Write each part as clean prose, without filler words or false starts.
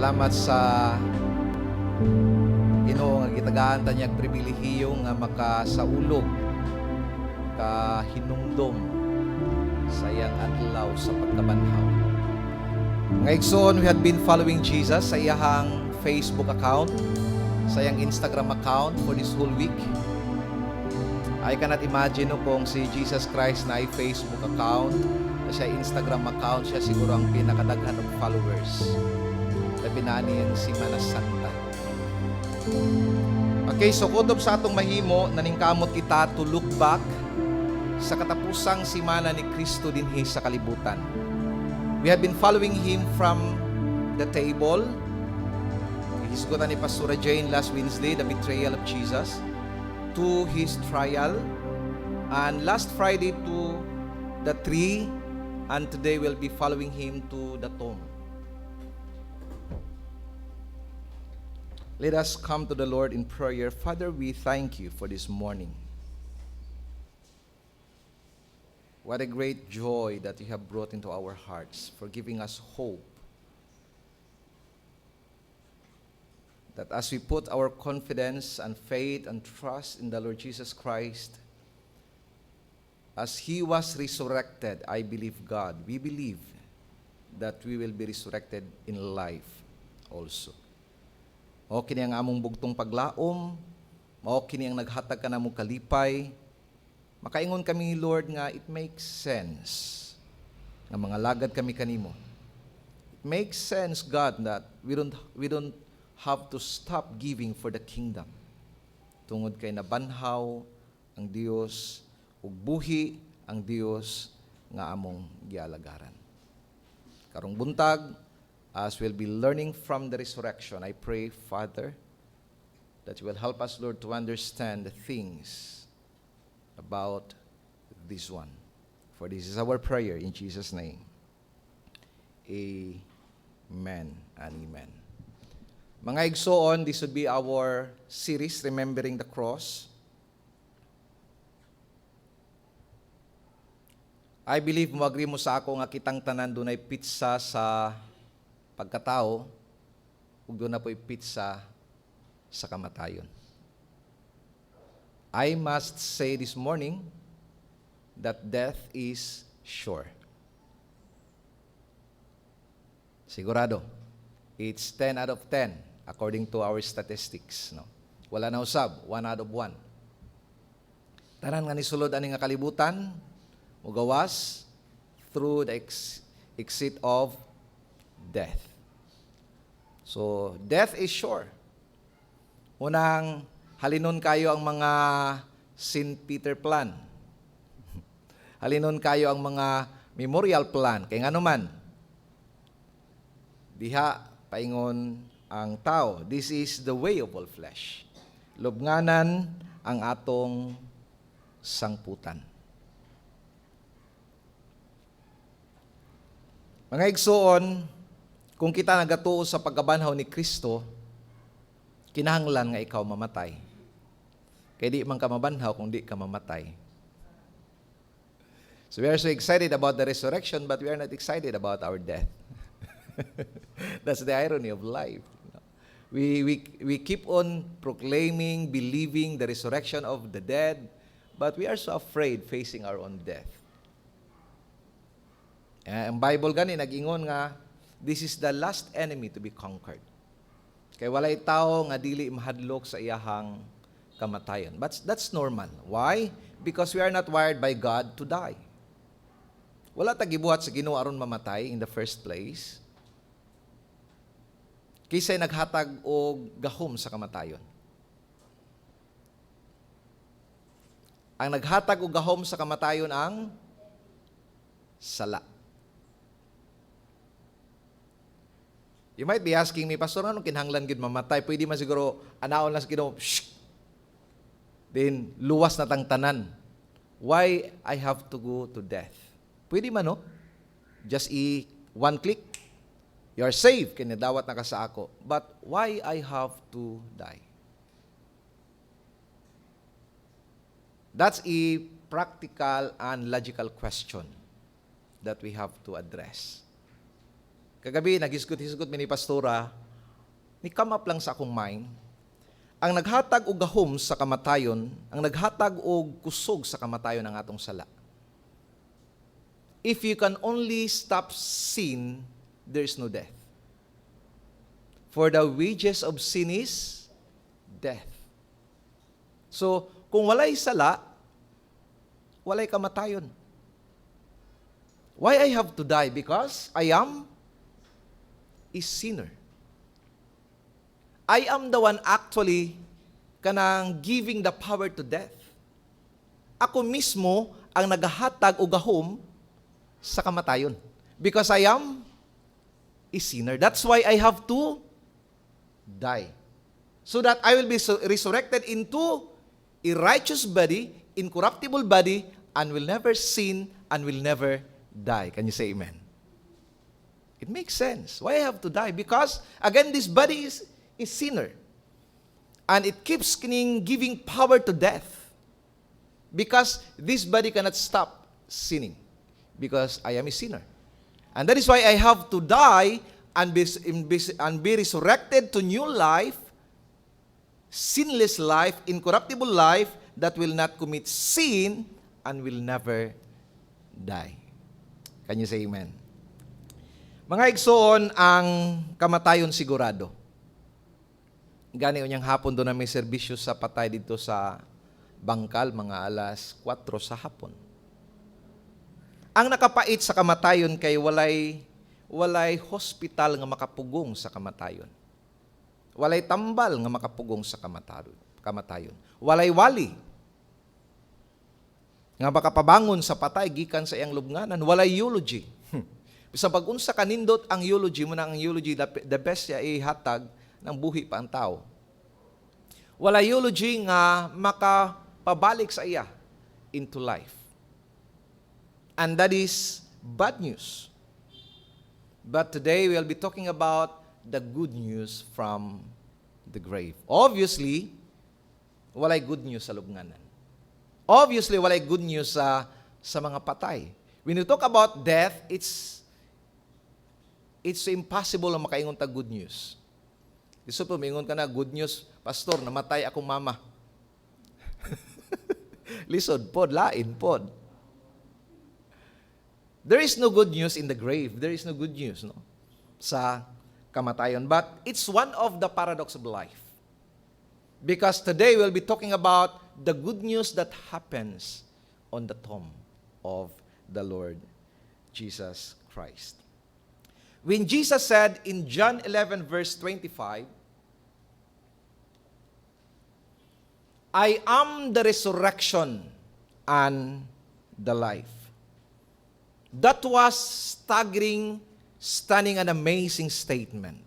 Salamat sa Ginoo nga gitagaan ta niyang pribilehiyo nga makasaulog, kahinumdom sa iyang adlaw sa pagkabanhaw. Nga igsoon, we had been following Jesus sa iyang Facebook account, sa iyang Instagram account for this whole week. I cannot imagine kung si Jesus Christ na ay Facebook account, na siya Instagram account, siya siguro ang pinakadaghan ng followers. Labi na niyang Semana Santa. Okay, so kutob sa atong mahimo, naningkamot kita to look back sa katapusang simana ni Kristo dinhi sa kalibutan. We have been following Him from the table. Hisgutan ni Pastora Jane last Wednesday, the betrayal of Jesus, to His trial, and last Friday to the tree, and today we'll be following Him to the tomb. Let us come to the Lord in prayer. Father, we thank you for this morning. What a great joy that you have brought into our hearts for giving us hope. That as we put our confidence and faith and trust in the Lord Jesus Christ, as He was resurrected, I believe, God, we believe that we will be resurrected in life also. Mao kini ang among bugtong paglaom, mao kini ang naghatag ka namo kalipay. Makaingon kami, Lord, nga it makes sense nga mga lagad kami kanimo. It makes sense, God, that we don't have to stop giving for the kingdom. Tungod kay nabanhaw ang Dios ug buhi ang Dios nga among gialagaran. Karong buntag, as we'll be learning from the resurrection, I pray, Father, that you will help us, Lord, to understand the things about this one. For this is our prayer in Jesus' name. Amen and amen. Mga igsoon, this would be our series, Remembering the Cross. I believe, mo-agree mo sa ako nga kitang tanan dunay pizza sa pagkatao, ug doon na po'y pizza sa kamatayon. I must say this morning that death is sure. Sigurado. It's 10 out of 10 according to our statistics. No? Wala na usab, 1 out of 1. Tanan nga nisulod ani nga kalibutan, mugawas through the exit of death. So, death is sure. Unang halinon kayo ang mga St. Peter plan. Halinon kayo ang mga memorial plan. Kaya nga naman, diha, paingon ang tao. This is the way of all flesh. Lubnganan ang atong sangputan. Mga igsoon, kung kita nagatuo sa pagkabanhaw ni Kristo, kinahanglan nga ikaw mamatay. Kaya di man ka mabanhaw kung di ka mamatay. So we are so excited about the resurrection, but we are not excited about our death. That's the irony of life. We keep on proclaiming, believing the resurrection of the dead, but we are so afraid facing our own death. Ang Bible gani nag-ingon nga, this is the last enemy to be conquered. Kaya walay tao nga dili mahadlok sa iyahang kamatayon. But that's normal. Why? Because we are not wired by God to die. Wala ta gibuhat sa Ginoo aron mamatay in the first place. Kisay naghatag og gahom sa kamatayon. Ang naghatag og gahom sa kamatayon ang sala. You might be asking me, Pastor, anong kinahanglan gid mamatay? Pwede man siguro anaon lang sa Ginoo, then luwas na tang tanan. Why I have to go to death? Pwede man, no? Just one click, you are saved, kinadawat na ka sa ako. But why I have to die? That's a practical and logical question that we have to address. Kagabi, naghisgot-hisgot mi ni Pastora ni come up lang sa akong mind, ang naghatag og gahom sa kamatayon, ang naghatag og kusog sa kamatayon ang atong sala. If you can only stop sin, there is no death. For the wages of sin is death. So, kung walay sala, walay kamatayon. Why I have to die? Because I am a sinner. I am the one actually kanang giving the power to death. Ako mismo ang naghahatag o gahom sa kamatayon. Because I am a sinner. That's why I have to die. So that I will be resurrected into a righteous body, incorruptible body, and will never sin and will never die. Can you say amen? It makes sense. Why I have to die? Because, again, this body is sinner. And it keeps giving power to death. Because this body cannot stop sinning. Because I am a sinner. And that is why I have to die and be resurrected to new life, sinless life, incorruptible life that will not commit sin and will never die. Can you say amen? Mga igsoon, ang kamatayon sigurado. Gani unyang hapon doon na may serbisyo sa patay dito sa Bangkal, mga alas 4 sa hapon. Ang nakapait sa kamatayon kay walay hospital nga makapugong sa kamatayon. Walay tambal nga makapugong sa kamatayon. Walay wali nga makapabangon sa patay gikan sa iyang lubnganan. Walay eulogy. Bisang pag-unsa kanindot ang eulogy mo na ang eulogy, the best siya ihatag ng buhi pa ang tao. Walay eulogy nga makapabalik sa iya into life. And that is bad news. But today we'll be talking about the good news from the grave. Obviously, walay good news sa lubnganan. Obviously, walay good news sa mga patay. When you talk about death, it's impossible na makaingon ta good news. Gusto po, mingon ka na, good news, pastor, namatay akong mama. Lisod pod, lain pod. There is no good news in the grave. There is no good news, no, sa kamatayon. But it's one of the paradox of life. Because today we'll be talking about the good news that happens on the tomb of the Lord Jesus Christ. When Jesus said in John 11 verse 25, I am the resurrection and the life. That was staggering, stunning, and amazing statement.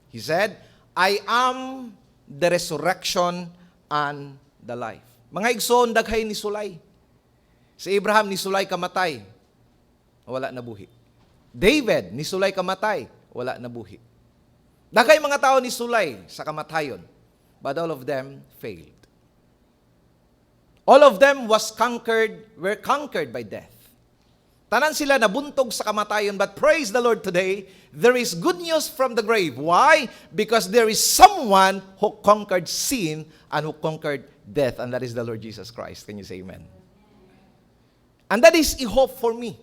He said, I am the resurrection and the life. Mga igsoon, daghay ni sulay. Si Abraham ni sulay kamatay, wala na buhi. David ni sulay kamatay, wala na buhi. Daghay mga tao ni sulay sa kamatayon, but all of them failed. All of them were conquered by death. Tanan sila nabuntog sa kamatayon, but praise the Lord today, there is good news from the grave. Why? Because there is someone who conquered sin and who conquered death, and that is the Lord Jesus Christ. Can you say amen? And that is a hope for me.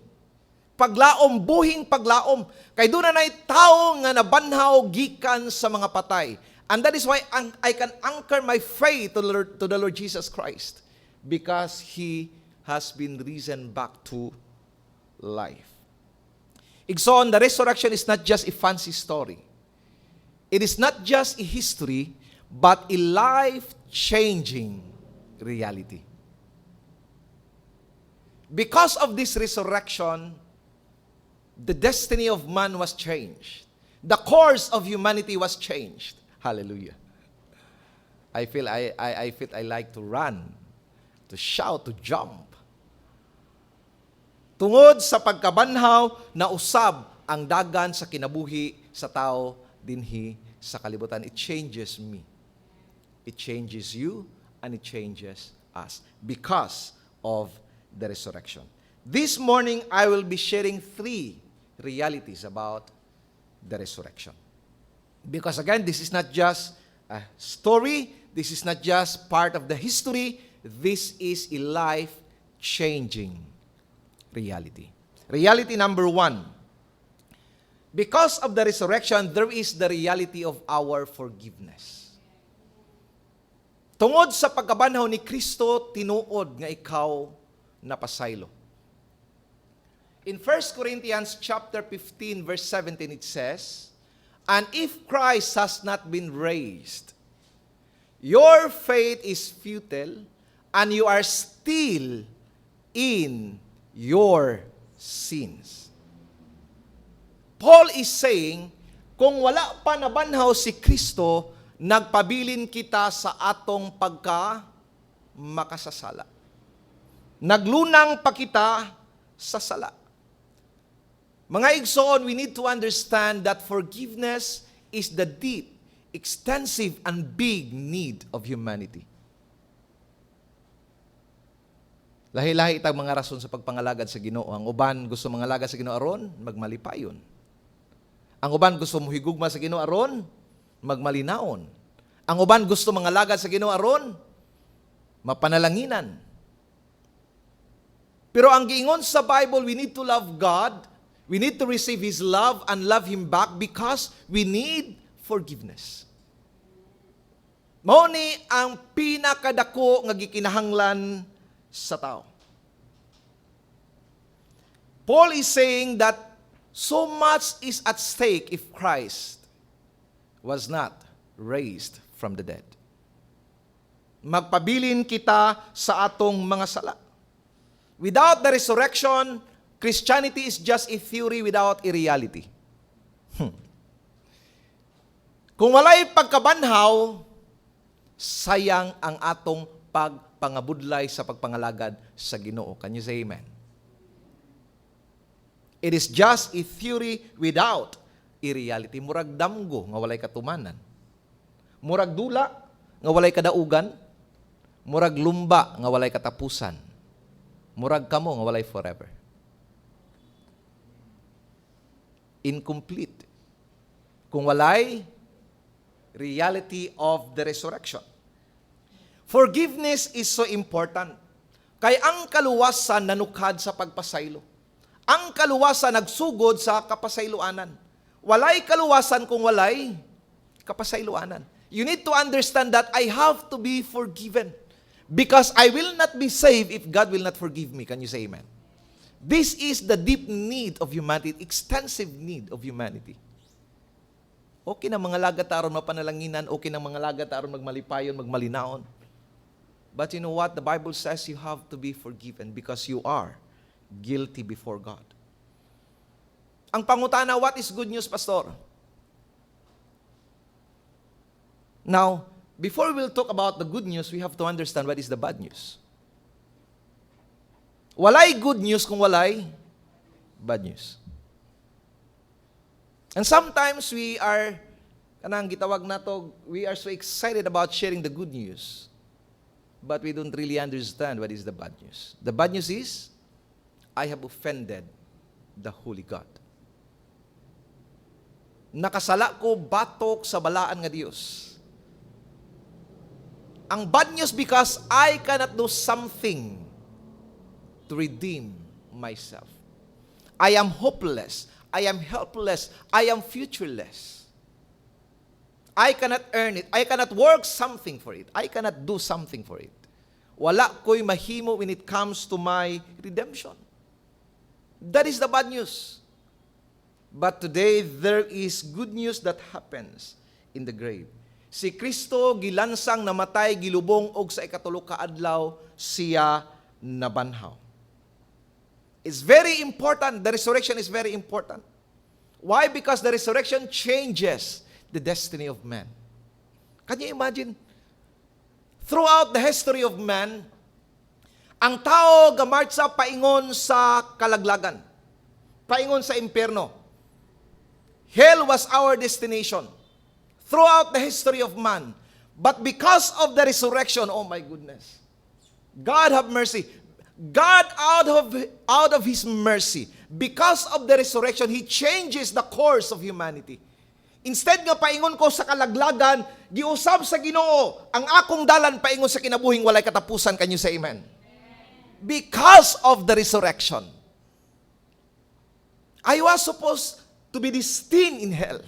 Paglaom, buhing paglaom. Kay doon na tao nga nabanhaw gikan sa mga patay. And that is why I can anchor my faith to the Lord Jesus Christ. Because He has been risen back to life. Igsoon, the resurrection is not just a fancy story. It is not just a history, but a life-changing reality. Because of this resurrection, the destiny of man was changed. The course of humanity was changed. Hallelujah. I feel I like to run, to shout, to jump. Tungod sa pagkabanhaw na usab ang dagan sa kinabuhi sa tao dinhi sa kalibutan. It changes me. It changes you and it changes us because of the resurrection. This morning, I will be sharing 3 realities about the resurrection. Because again, this is not just a story, this is not just part of the history, this is a life-changing reality. Reality number 1, because of the resurrection, there is the reality of our forgiveness. Tungod sa pagkabanhaw ni Kristo, tinuod nga ikaw napasaylo. In 1 Corinthians chapter 15 verse 17 it says, "And if Christ has not been raised, your faith is futile, and you are still in your sins." Paul is saying, kung wala pa nabanhaw si Kristo, nagpabilin kita sa atong makasasala. Naglunang pa kita sa sala. Mga igsoon, we need to understand that forgiveness is the deep, extensive, and big need of humanity. Lahi-lahi itang mga rason sa pagpangalagad sa Ginoo. Ang uban gusto mangalagad sa Ginoo aron, magmalipayon. Ang uban gusto muhigugma sa Ginoo aron, magmalinaon. Ang uban gusto mangalagad sa Ginoo aron, mapanalanginan. Pero ang giingon sa Bible, we need to love God, we need to receive His love and love Him back because we need forgiveness. Mao ni ang pinakadako nga gikinahanglan sa tao. Paul is saying that so much is at stake if Christ was not raised from the dead. Magpabilin kita sa atong mga sala. Without the resurrection, Christianity is just a theory without a reality. Kung walay pagkabanhaw, sayang ang atong pagpangabudlay sa pagpangalagad sa Ginoo. Can you say amen? It is just a theory without a reality. Murag damgo nga walay katumanan. Murag dula nga walay kadaugan. Murag lumba nga walay katapusan. Murag kamo nga walay forever. Incomplete kung walay reality of the resurrection. Forgiveness is so important. Kay ang kaluwasan nanukad sa pagpasaylo. Ang kaluwasan nagsugod sa kapasayloanan. Walay kaluwasan kung walay kapasayloanan. You need to understand that I have to be forgiven. Because I will not be saved if God will not forgive me. Can you say amen? This is the deep need of humanity, extensive need of humanity. Okay na mga lagat aron mapanalanginan, okay na mga lagat aron magmalipayon, magmalinaon. But you know what? The Bible says you have to be forgiven because you are guilty before God. Ang pangutana, what is good news, Pastor? Now, before we'll talk about the good news, we have to understand what is the bad news. Walay good news kung walay bad news. And sometimes we are, kanang gitawag nato, we are so excited about sharing the good news, but we don't really understand what is the bad news. The bad news is, I have offended the Holy God. Nakasala ko batok sa balaan nga Dios. Ang bad news because I cannot do something to redeem myself. I am hopeless. I am helpless. I am futureless. I cannot earn it. I cannot work something for it. I cannot do something for it. Wala ko'y mahimo when it comes to my redemption. That is the bad news. But today, there is good news that happens in the grave. Si Kristo gilansang namatay, gilubong og sa ikatulo ka adlaw siya nabanhaw. It's very important. The resurrection is very important. Why? Because the resurrection changes the destiny of man. Can you imagine? Throughout the history of man, ang tao gamartsa paingon sa kalaglagan. Paingon sa impyerno. Hell was our destination throughout the history of man. But because of the resurrection, oh my goodness, God have mercy. God out of His mercy, because of the resurrection, He changes the course of humanity. Instead nga paingon ko sa kalaglagan, giusab sa Ginoo, ang akong dalan paingon sa kinabuhing walay katapusan. Kanyo sa amen? Because of the resurrection. I was supposed to be destined in hell,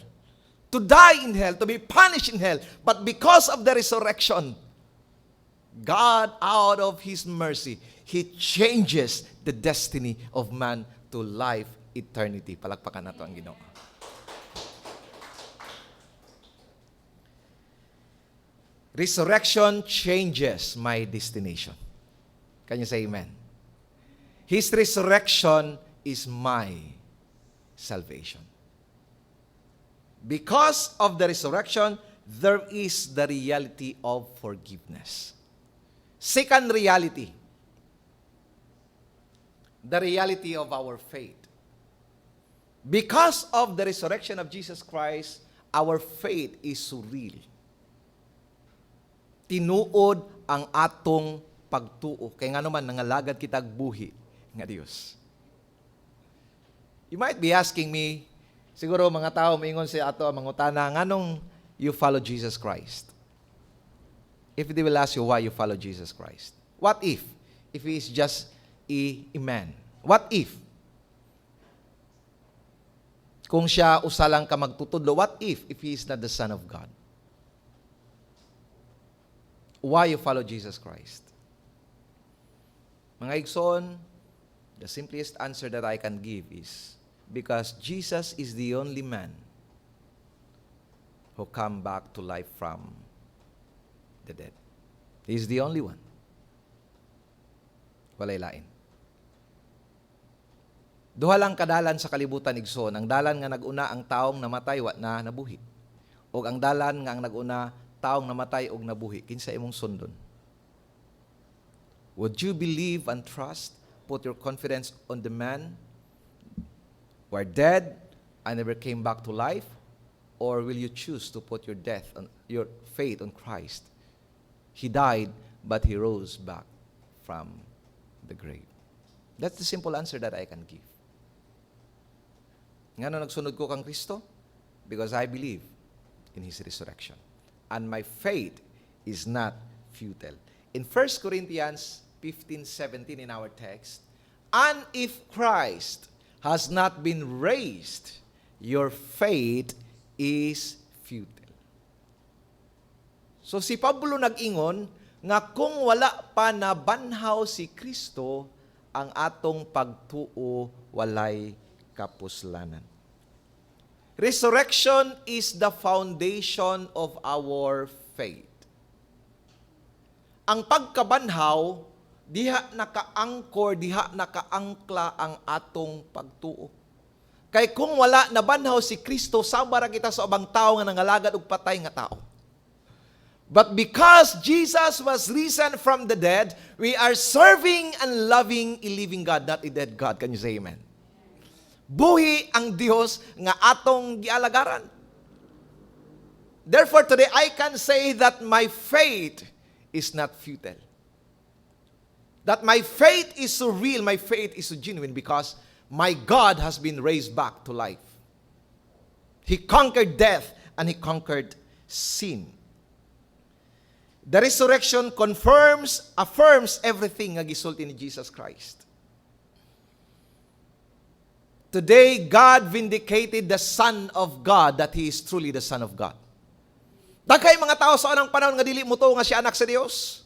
to die in hell, to be punished in hell. But because of the resurrection, God, out of His mercy, He changes the destiny of man to life, eternity. Palakpakan nato ang Ginoo. Resurrection changes my destination. Can you say amen? His resurrection is my salvation. Because of the resurrection, there is the reality of forgiveness. Second reality, the reality of our faith. Because of the resurrection of Jesus Christ, our faith is so real. Tinuod ang atong pagtuo. Kaya nga naman, nangalagad kitag buhi nga Diyos. You might be asking me, siguro mga tao maingon sa ato ang mangutana, nganong you follow Jesus Christ? If they will ask you why you follow Jesus Christ. What if He is just a man? What if? Kung siya usalang ka magtutudlo, what if He is not the Son of God? Why you follow Jesus Christ? Mga igsoon, the simplest answer that I can give is, because Jesus is the only man who come back to life from the dead. He is the only one. Walay lain. Duha lang kadalan sa kalibutan, igsoon. Ang dalan nga naguna ang taong namatay wa na nabuhi. O ang dalan nga ang naguna taong namatay og nabuhi. Kinsa imong sundon? Would you believe and trust, put your confidence on the man who are dead and never came back to life? Or will you choose to put your faith on Christ? He died, but He rose back from the grave. That's the simple answer that I can give. Ngano nagsunod ko kang Kristo? Because I believe in His resurrection. And my faith is not futile. In 1 Corinthians 15:17 in our text, and if Christ has not been raised, your faith is futile. So si Pablo nag-ingon nga kung wala pa nabanhaw si Kristo, ang atong pagtuo walay kapuslanan. Resurrection is the foundation of our faith. Ang pagkabanhaw, diha naka-angkor, diha naka-angkla ang atong pagtuo. Kay kung wala nabanhaw si Kristo, sabara kita sa ubang tao nga nangalagad og patay nga tao. But because Jesus was risen from the dead, we are serving and loving a living God, not a dead God. Can you say amen? Buhi ang Dios nga atong gialagaran. Therefore, today I can say that my faith is not futile. That my faith is so real, my faith is so genuine because my God has been raised back to life. He conquered death and He conquered sin. The resurrection affirms everything nga gisulti ni Jesus Christ. Today, God vindicated the Son of God that He is truly the Son of God. Daghay mga tao sa anang panahon nga dili mo to nga siya anak sa Dios.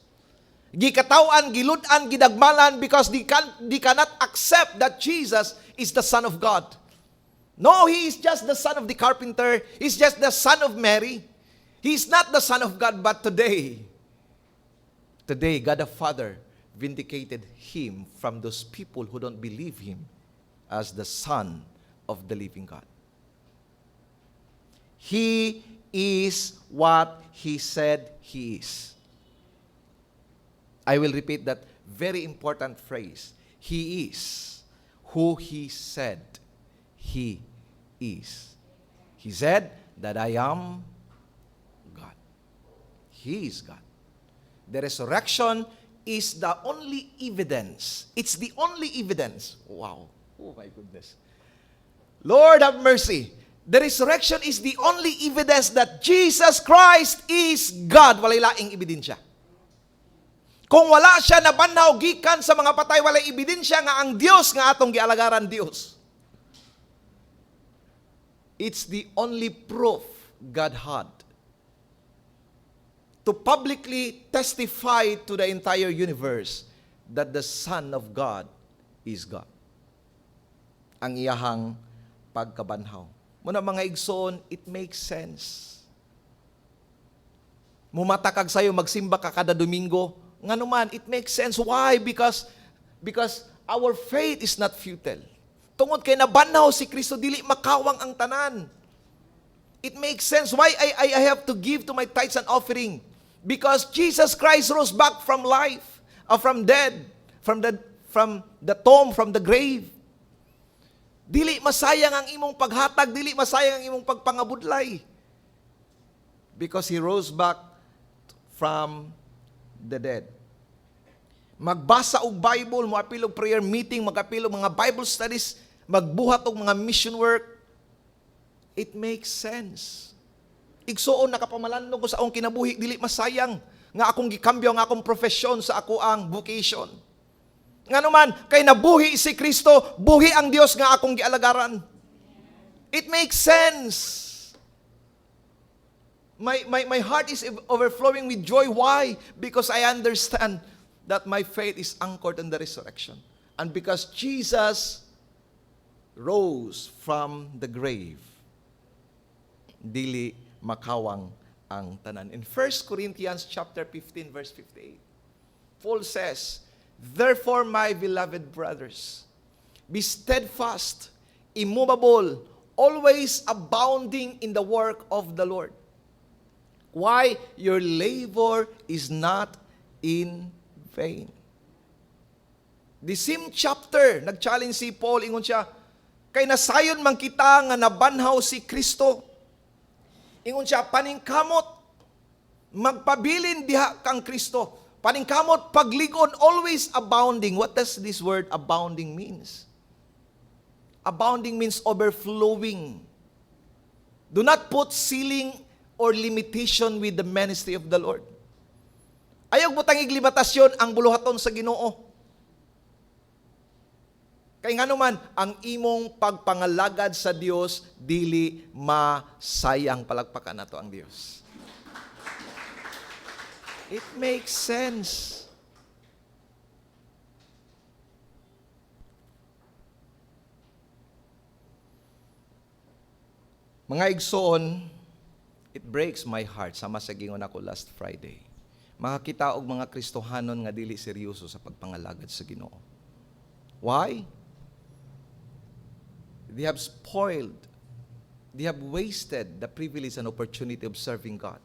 Gikatawan, giludan, gidagmalan because they cannot accept that Jesus is the Son of God. No, He is just the son of the carpenter. He's just the son of Mary. He is not the Son of God, but today, God the Father vindicated Him from those people who don't believe Him as the Son of the living God. He is what He said He is. I will repeat that very important phrase. He is who He said He is. He said that I am God. He is God. The resurrection is the only evidence. It's the only evidence. Wow. Oh my goodness. Lord have mercy. The resurrection is the only evidence that Jesus Christ is God. Walay laing ebidensya. Kung wala siya nabanhaw gikan sa mga patay, walay ebidensya nga ang Dios nga atong gialagaran Dios. It's the only proof God had to publicly testify to the entire universe that the Son of God is God. Ang iyahang pagkabanhaw. Muna mga igsoon, it makes sense. Mumatakag sa'yo, magsimba ka kada Domingo. Nga naman, it makes sense. Why? Because our faith is not futile. Tungod kay nabanhaw si Kristo, dili makawang ang tanan. It makes sense. Why I have to give to my tithes and offering? Because Jesus Christ rose back from life, from dead, from the tomb, from the grave. Dili masayang ang imong paghatag, dili masayang ang imong pagpangabudlay. Because He rose back from the dead. Magbasa og Bible, moapil og prayer meeting, magapil og mga Bible studies, magbuhat og mga mission work. It makes sense. Igsuon nakapamalandong ko sa akong kinabuhi, dili masayang nga akong gikambyo nga akong profesyon sa ako ang vocation. Nga naman, kay nabuhi si Kristo, buhi ang Dios nga akong gialagaran. It makes sense. My heart is overflowing with joy. Why? Because I understand that my faith is anchored in the resurrection. And because Jesus rose from the grave, dili makawang ang tanan. In 1 Corinthians chapter 15, verse 58, Paul says, "Therefore, my beloved brothers, be steadfast, immovable, always abounding in the work of the Lord. Why? Your labor is not in vain." The same chapter, nag-challenge si Paul, ingon siya, kay nasayon man kita nga nabanhaw si Kristo. Ingon siya, paningkamot, magpabilin diha kang Kristo. Paningkamot, pagligon, always abounding. What does this word abounding means? Abounding means overflowing. Do not put ceiling or limitation with the ministry of the Lord. Ayaw butang iglimitasyon ang buluhaton sa Ginoo. Kay nga naman, ang imong pagpangalagad sa Dios dili masayang. Palakpakan nato ang Dios. It makes sense. Mga igsoon, it breaks my heart. Sama sa gingon ako last Friday. Makakita og mga Kristohanon nga dili seryoso sa pagpangalagad sa Ginoo. Why? They have spoiled, they have wasted the privilege and opportunity of serving God.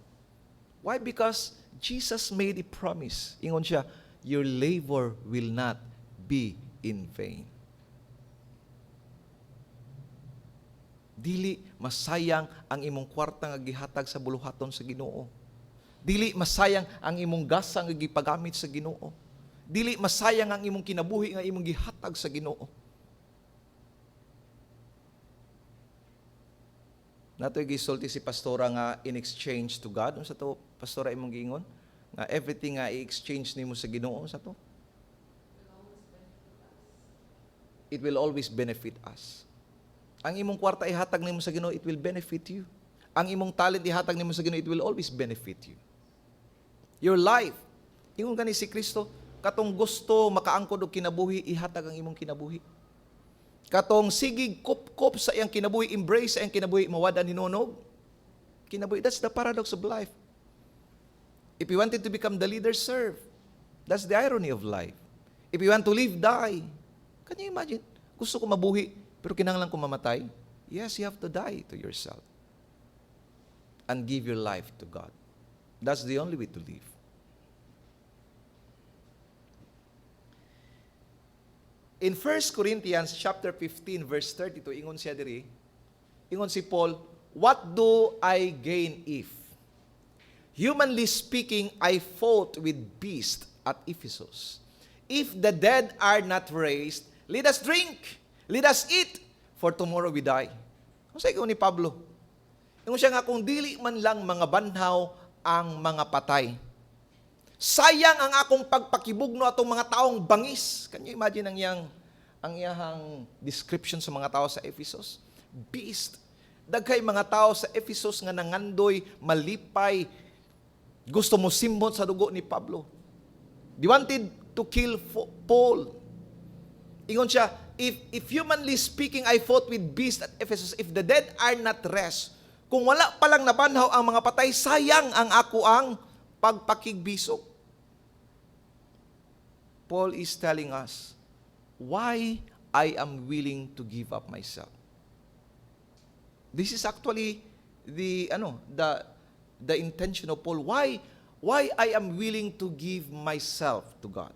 Why? Because Jesus made a promise. Ingon siya, your labor will not be in vain. Dili masayang ang imong kwarta nga gihatag sa buluhaton sa Ginoo. Dili masayang ang imong gasa nga gipagamit sa Ginoo. Dili masayang ang imong kinabuhi nga imong gihatag sa Ginoo. Nato'y gisulti si pastora nga in exchange to God. Ano sa to, pastora imong giingon? Nga everything nga i-exchange nimo sa Ginoo sa to? It will always benefit us. Ang imong kwarta ihatag nimo sa Ginoo, it will benefit you. Ang imong talent ihatag nimo sa Ginoo, it will always benefit you. Your life, ingon gani si Kristo, katong gusto makaangkod og kinabuhi, ihatag ang imong kinabuhi. Katong sigig kup-kup sa iyang kinabuhi, embrace sa iyang kinabuhi, mawada ninunog. Kinabuhi, that's the paradox of life. If you wanted to become the leader, serve. That's the irony of life. If you want to live, die. Can you imagine? Gusto ko mabuhi, pero kinahanglan ko mamatay? Yes, you have to die to yourself. And give your life to God. That's the only way to live. In 1 Corinthians chapter 15 verse 32, ingon siya diri, ingon si Paul, what do I gain if? Humanly speaking, I fought with beasts at Ephesus. If the dead are not raised, let us drink, let us eat, for tomorrow we die. Kung sa ikaw ni Pablo, yung siya nga kung dili man lang mga banhaw ang mga patay. Sayang ang akong pagpakibugno atong mga taong bangis. Can you imagine ang iyang description sa mga tao sa Ephesus? Beast. Daghay mga tao sa Ephesus nga nangandoy, malipay, gusto mo simbot sa dugo ni Pablo. They wanted to kill Paul. Ingon siya, if humanly speaking, I fought with beasts at Ephesus, if the dead are not rest, kung wala palang nabanhaw ang mga patay, sayang ang ako ang pagpakigbisok. Paul is telling us why I am willing to give up myself. This is actually the intention of Paul. Why I am willing to give myself to God.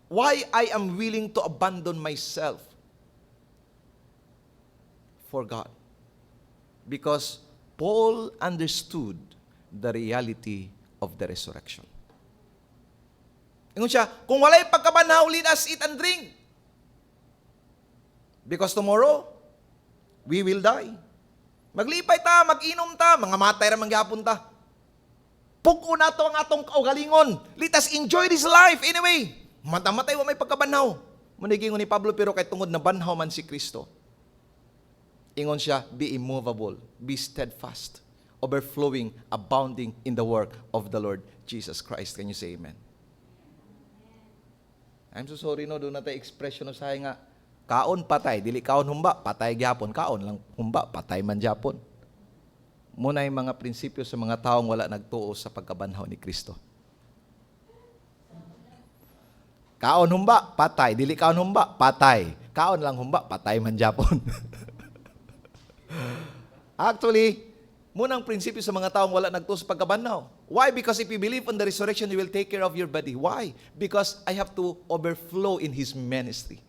Why I am willing to abandon myself for God. Because Paul understood the reality of the resurrection. Ingon siya, kung walay pagkabanhaw, let us eat and drink. Because tomorrow, we will die. Maglipay ta, mag-inom ta, mga matay ramang gyapon ta. Pugo na to ang atong kaugalingon. Let us enjoy this life anyway. Matamatay wa may pagkabanhaw. Manigingon ni Pablo, pero kay tungod na banhaw man si Kristo. Ingon siya, be immovable, be steadfast, overflowing, abounding in the work of the Lord Jesus Christ. Can you say amen? I'm so sorry no, doon natin expression no sa nga, kaon patay, dili kaon humba, patay gyapon, kaon lang humba, patay man gyapon. Muna yung mga prinsipyo sa mga taong wala nagtuo sa pagkabanhaw ni Kristo. Kaon humba, patay, dili kaon humba, patay. Kaon lang humba, patay man gyapon. Actually, munang prinsipyo sa mga taong wala nagtuo sa pagkabanhaw. Why? Because if you believe on the resurrection, you will take care of your body. Why? Because I have to overflow in His ministry.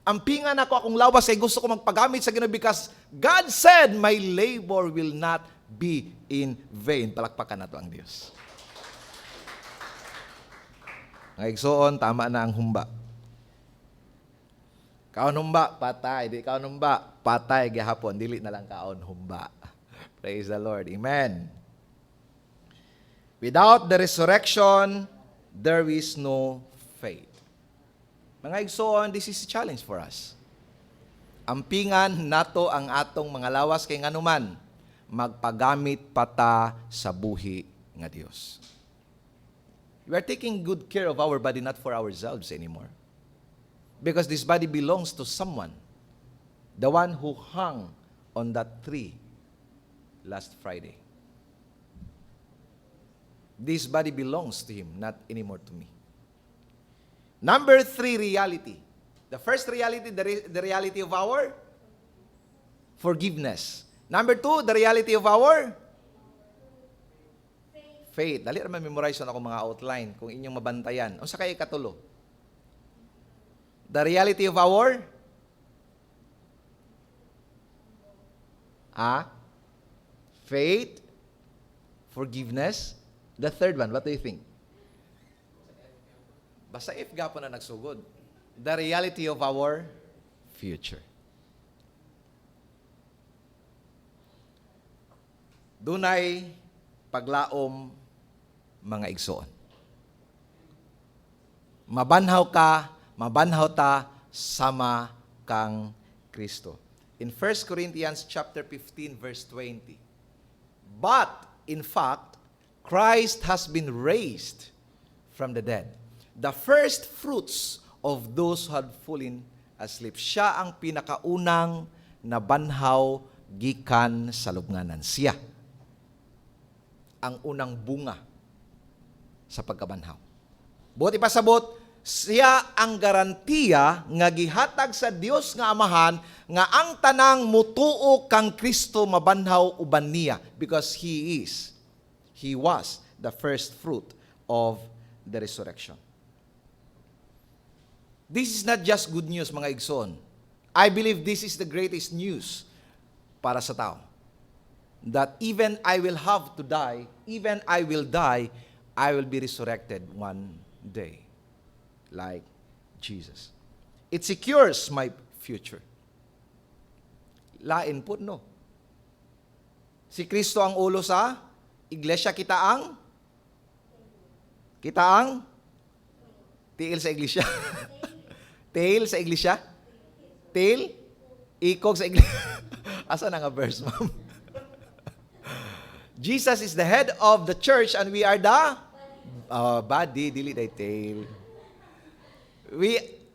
Ampingan ako akong lawas kay gusto ko magpagamit sa Ginoo because God said, my labor will not be in vain. Palakpakan nato ang Diyos. Ang igsoon, tama na ang humba. Kaon humba, patay. Di kaon humba, patay gihapon. Dili na lang kaon humba. Praise the Lord. Amen. Without the resurrection, there is no faith. Mga igsoon, this is a challenge for us. Ampingan nato ang atong mga lawas kay nganuman, magpagamit pata sa buhi nga Dios. We are taking good care of our body not for ourselves anymore. Because this body belongs to someone. The one who hung on that tree last Friday. This body belongs to Him, not anymore to me. Number 3, reality. The first reality, the reality of our forgiveness. Number 2, the reality of our faith. Dali naman memorize ako mga outline kung inyong mabantayan. Unsa kay katulo? The reality of our faith, forgiveness. The third one, what do you think? Basta if gapon na nagsugod. The reality of our future. Dunay paglaom mga igsoon. Mabanhaw ka, mabanhaw ta, sama kang Kristo. In 1 Corinthians chapter 15 verse 20. But, in fact, Christ has been raised from the dead. The first fruits of those who had fallen asleep. Siya ang pinakaunang nabanhaw gikan sa lubnganan. Siya ang unang bunga sa pagkabanhaw. Buti pa sabot, siya ang garantiya nga gihatag sa Dios nga Amahan nga ang tanang mutuo kang Kristo mabanhaw uban niya because He was the first fruit of the resurrection. This is not just good news, mga igsoon. I believe this is the greatest news para sa tao. That even I will have to die, even I will die, I will be resurrected one day. Like Jesus. It secures my future. Lain po, no? Si Kristo ang ulo sa iglesia, kita ang tiil sa iglesia. Tail sa iglesia? Tail? Ikog sa iglesia? Asa na nga verse, ma'am? Jesus is the head of the church and we are the body, dili day tail.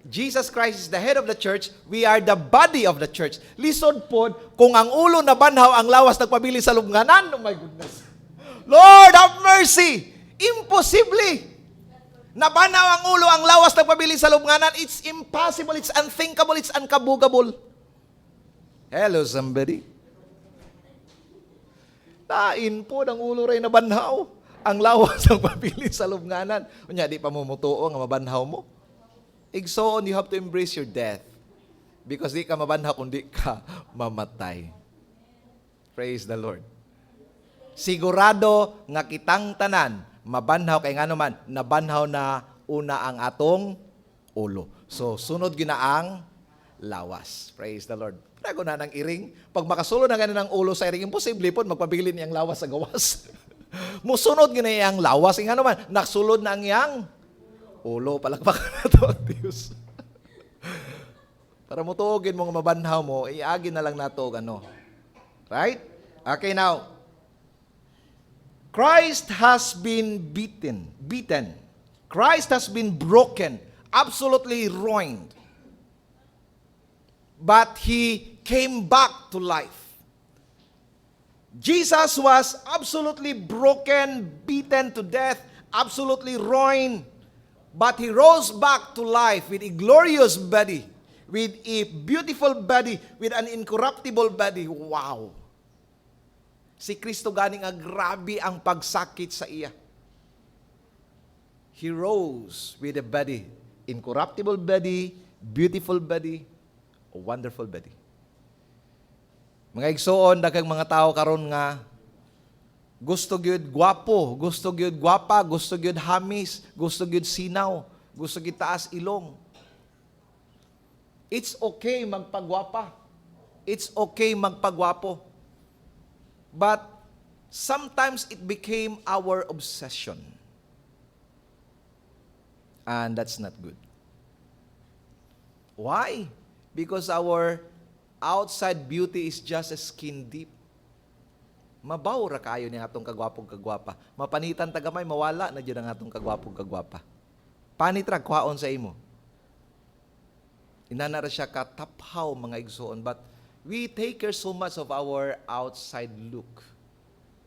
Jesus Christ is the head of the church, we are the body of the church. Lisod po, kung ang ulo na banhaw, ang lawas nagpabili sa lubnganan, oh my goodness. Lord, have mercy! Imposible! Nabanhaw ang ulo, ang lawas nagpabili sa lubnganan, it's impossible, it's unthinkable, it's unkabugable. Hello, somebody. Tain po ng ulo rin na banhaw. Ang lawas ang pabili sa lubnganan. Unya, di pa mo mutuo nga mabanhaw mo. Igsoon, you have to embrace your death. Because di ka mabanhaw kung di ka mamatay. Praise the Lord. Sigurado nga kitang tanan, mabanhaw kay nga naman, nabanhaw na una ang atong ulo. So, sunod gina ang lawas. Praise the Lord. Prago na ng iring. Pag makasulod na ganun ng ulo sa iring, imposible po magpabili niyang lawas sa gawas. Musunod gina iyang lawas. Nga naman, naksulod na ang iyang ulo. Palakpakan na ito ang Diyos. Para mutuogin mong mabanhaw mo, iagin na lang na ito, Right? Okay, now. Christ has been beaten. Christ has been broken. Absolutely ruined. But He came back to life. Jesus was absolutely broken, beaten to death, absolutely ruined. But He rose back to life with a glorious body, with a beautiful body, with an incorruptible body. Wow! Si Kristo ganing nga grabe ang pagsakit sa iya. He rose with a body, incorruptible body, beautiful body, a wonderful body. Mga igsoon, daghang mga tao karon nga gusto gyud gwapo, gusto gyud gwapa, gusto gyud hamis, gusto gyud sinaw, gusto gyud taas ilong. It's okay magpagwapa. It's okay magpagwapo. But sometimes it became our obsession. And that's not good. Why? Because our outside beauty is just a skin deep. Mabaw ra kayo ni atong kagwapong-kagwapa. Mapanitan tagamay, mawala na dyan ang atong kagwapong-kagwapa. Panitra, kwaon sa imo. Inanara siya kataphaw mga igsoon. But we take care so much of our outside look.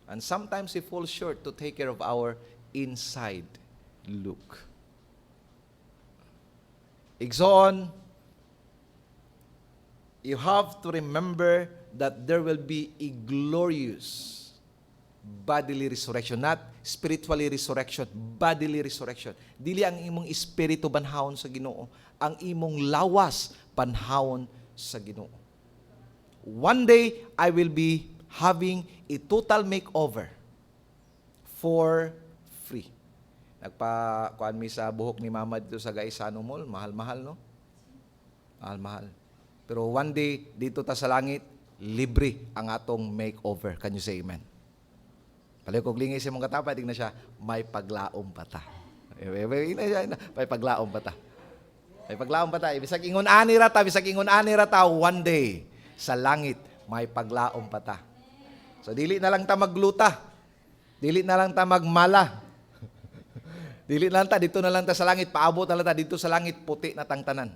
And sometimes we fall short to take care of our inside look. Igsoon, you have to remember that there will be a glorious bodily resurrection, not spiritually resurrection, bodily resurrection. Dili ang imong espiritu banhawon sa Ginoo, ang imong lawas banhawon sa Ginoo. One day, I will be having a total makeover for free. Nagpa-kuan mi sa buhok ni Mama dito sa Gaisano Mall, mahal-mahal, no? Mahal-mahal. Pero one day, dito ta sa langit, libre ang atong makeover. Can you say amen? Palayo kong lingay sa mong katapa, tingnan siya, may paglaom pa ta. May paglaom pa ta. May paglaom pa ta. Bisag ingon ani rata, one day, sa langit, may paglaom pa ta. So, dili na lang ta magluta. Dili na lang ta magmala. Dili na lang ta, dito na lang ta sa langit, paabot na lang ta, dito sa langit, puti na tangtanan.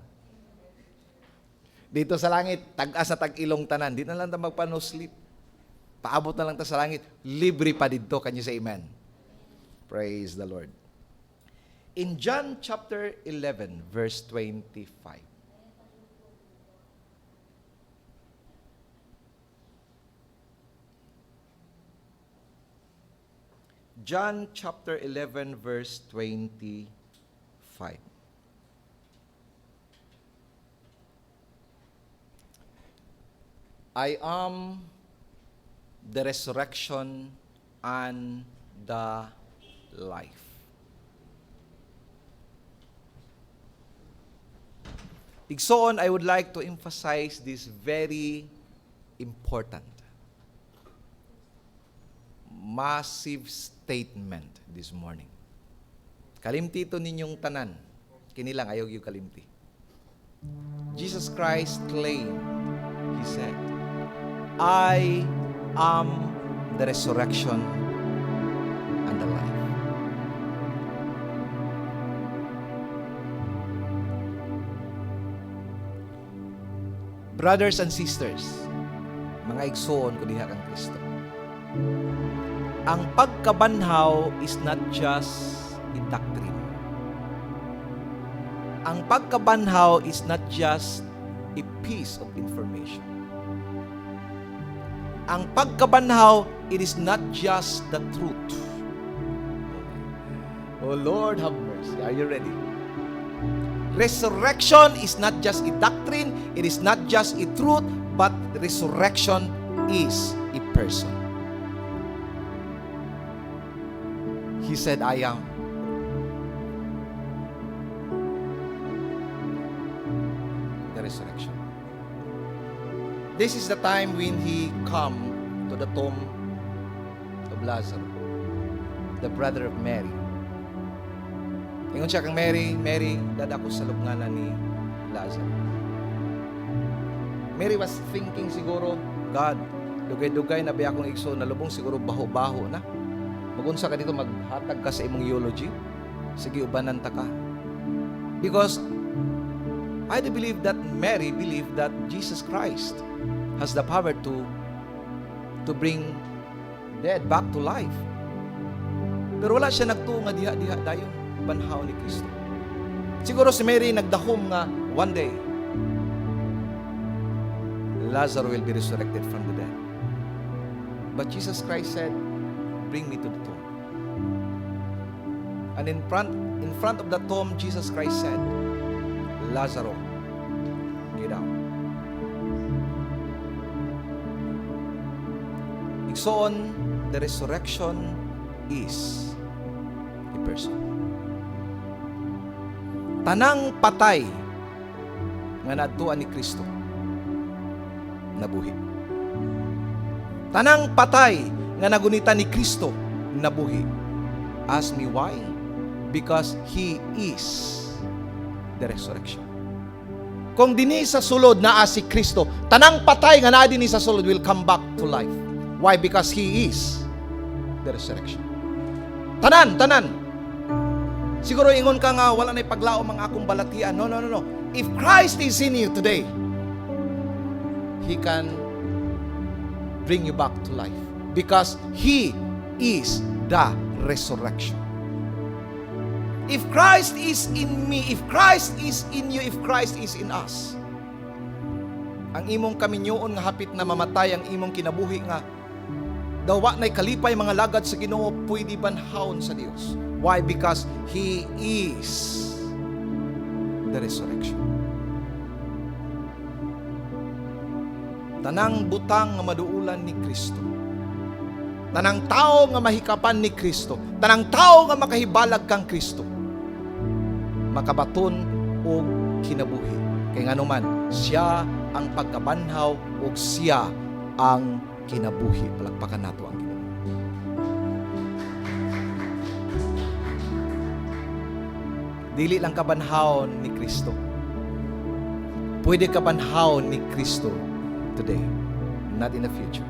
Dito sa langit, tag-as na tag-ilong tanan. Dito na lang ta magpa-no sleep. Paabot na lang ta sa langit, libre pa dito. Can you say amen? Praise the Lord. In John chapter 11, verse 25. John chapter 11, verse 25. I am the resurrection and the life. Igsoon, I would like to emphasize this very important. massive statement this morning. Kalimti ito ninyong tanan. Kinilang ayaw yung kalimti. Jesus Christ claimed, He said, I am the resurrection and the life. Brothers and sisters, mga igsoon ko diha kang Kristo. Ang pagkabanhaw is not just a doctrine. Ang pagkabanhaw is not just a piece of information. Ang pagkabanhaw, it is not just the truth. Oh Lord, have mercy. Are you ready? Resurrection is not just a doctrine, it is not just a truth, but resurrection is a person. He said, I am. The resurrection. This is the time when He come to the tomb of Lazarus, the brother of Mary. Ingon siya kang Mary, Mary, dadako sa lubnganan ni Lazarus. Mary was thinking siguro, God, dugay-dugay na biya akong igsoon na lubong, siguro baho-baho na. Magunsa ka dito, maghatag ka sa imong eulogy. Sige, ubanan ta ka. Because I do believe that Mary believed that Jesus Christ has the power to bring dead back to life. Pero wala siya nagtuo nga diha-diha dayon banhaw ni Kristo. Siguro si Mary nagdahom nga one day Lazarus will be resurrected from the dead. But Jesus Christ said, bring me to the tomb. And in front of the tomb, Jesus Christ said, Lazarus, get out. Igsoon, the resurrection is a person. Tanang patay nga naadtuan ni Kristo nabuhi. Tanang patay nga nagunita ni Kristo nabuhi. Ask me why? Because He is the resurrection. Kung dini sa sulod naa si Kristo, tanang patay nga naa dinhi sa sulod will come back to life. Why? Because He is the resurrection. Tanan. Siguro ingon ka nga, wala na'y paglaom ang akong balatian. No. If Christ is in you today, He can bring you back to life. Because He is the resurrection. If Christ is in me, if Christ is in you, if Christ is in us, ang imong kaminyoon nga hapit na mamatay, ang imong kinabuhi nga, dawa na'y kalipay mga lagad sa Ginoo, pwede banhawon sa Dios. Why? Because He is the resurrection. Tanang butang nga maduulan ni Kristo, tanang tao nga mahikapan ni Kristo, tanang tao nga makahibalag kang Kristo, makabaton o kinabuhi. Kay nganuman, siya ang pagkabanhaw o siya ang kinabuhi. Palakpakan nato ang Ginoo. Dili lang kabanhawon ni Kristo. Pwede kabanhawon ni Kristo today, not in the future.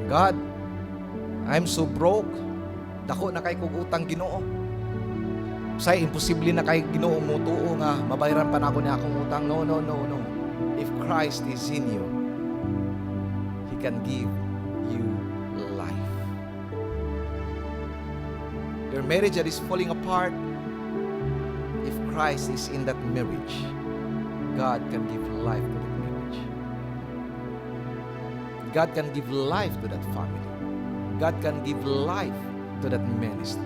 God, I'm so broke. Dako na kay kog utang Ginoo. Say imposible na kay Ginoo mo tuo nga mabayaran pa nako ni akong utang. No. If Christ is in you, He can give you life. Your marriage that is falling apart, if Christ is in that marriage, God can give life to that marriage. God can give life to that family. God can give life to that ministry.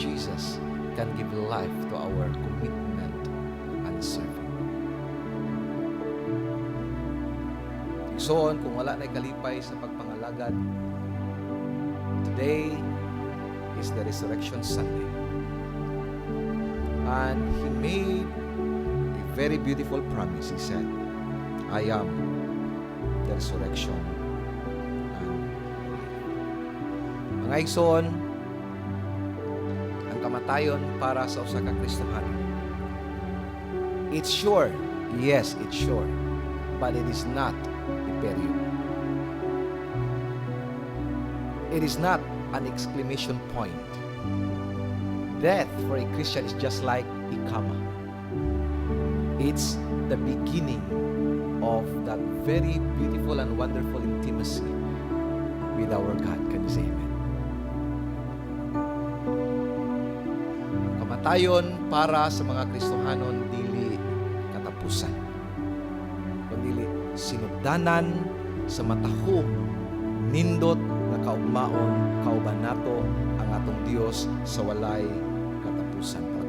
Jesus can give life to our commitment and serving. Igsoon, kung wala na'y kalipay sa pagpangalagad, today is the Resurrection Sunday. And He made a very beautiful promise. He said, I am the resurrection and life. Mga igsoon, ang kamatayon para sa usa ka Kristohanon, it's sure. Yes, it's sure. But it is not a period. It is not an exclamation point. Death for a Christian is just like a comma. It's the beginning of that very beautiful and wonderful intimacy with our God. Can you say amen? Kamatayon para sa mga Kristohanon dili katapusan, kundi sinugdanan sa matahong nindot na kaugmaon kauban nato ang atong Dios sa walay katapusan.